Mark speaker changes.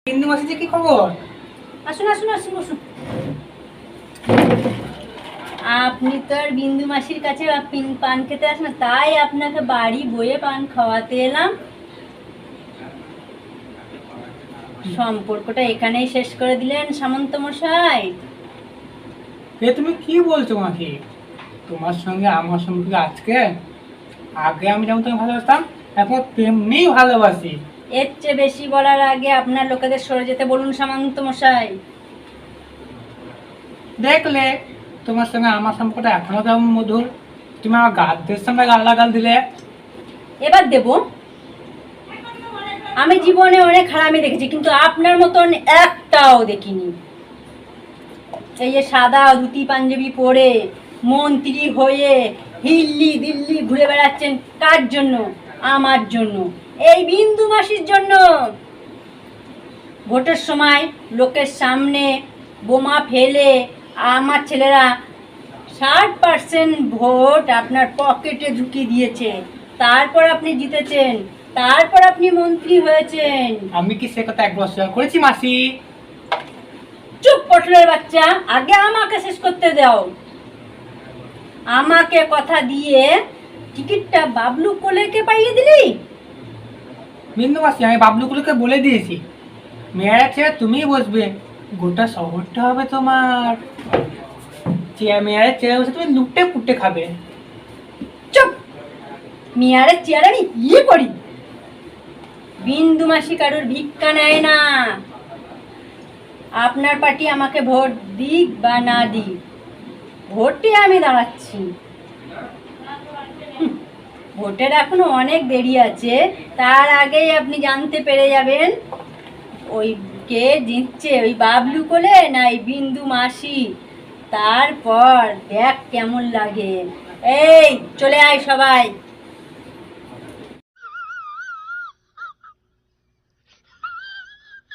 Speaker 1: বিন্দু মাসি যে কি খবর?
Speaker 2: আসুন আসুন আসুন বসুন। আপনি তো আর বিন্দু মাসির কাছে পান খেতে আসেন না, তাই আপনাকে বাড়ি বয়ে পান খাওয়াতে এলাম। সম্পর্কটা এখানেই শেষ করে দিলেন সামন্ত মশাই।
Speaker 1: এ তুমি কি বলছো মাসি? তোমার সঙ্গে আমার সম্পর্ক আজকে? আগে আমি যেমন তোমাকে ভালোবাসতাম এখন তেমনি ভালোবাসি।
Speaker 2: এর চেয়ে বেশি বলার আগে আপনার লোকেদের সরে যেতে বলুন সামন্ত মশাই।
Speaker 1: দেখলে তোমার সঙ্গে আমার সম্পর্কটা এখনো কেমন মধুর। তুমি আমার গাদ্দের সঙ্গে গালাগাল দিলে।
Speaker 2: এবার দেব। আমি জীবনে অনেক হারামি দেখেছি, কিন্তু আপনার মতন একটাও দেখিনি। এই যে সাদা ধুতি পাঞ্জাবি পরে মন্ত্রী হয়ে হিল্লি দিল্লি ঘুরে বেড়াচ্ছেন, কার জন্য? আমার জন্য, এই বিন্দু মাসির জন্য। ভোটের সময় লোকের সামনে বোমা ফেলে আমার ছেলেরা 60% ভোট আপনার পকেটে ঢুকিয়ে দিয়েছে, তারপর আপনি জিতেছেন, তারপর আপনি মন্ত্রী হয়েছেন।
Speaker 1: আমি কি সে কথা একবার শেয়ার করেছি মাসি?
Speaker 2: চুপ পটলের বাচ্চা, আগে আমাকে শেষ করতে দাও। আমাকে কথা দিয়ে টিকিটটা বাবলু কোলেকে পাইয়ে দিলি।
Speaker 1: বিন্দু মাসি আমি বাবলুগুলোকে বলে দিয়েছি, মেয়েরা ছেড়ে তুমিই বসবে, গোটা শহরটা হবে তোমার। মেয়েরা চেয়ারে বসে তুমি লুটে পুটে খাবে।
Speaker 2: চুপ! মিয়ারের চেয়ারে আমি ইয়ে করি। বিন্দু মাসি কারোর ভিক্ষা নেয় না। আপনার পার্টি আমাকে ভোট দিক বা না দিক, ভোটে আমি দাঁড়াচ্ছি। ভোটের এখনো অনেক দেরি আছে, তার আগেই আপনি জানতে পেরে যাবেন ওই কে জিতছে, ওই বাবলু কোলে না এই বিন্দু মাসি। তারপর দেখ কেমন লাগে। এই চলে আয় সবাই।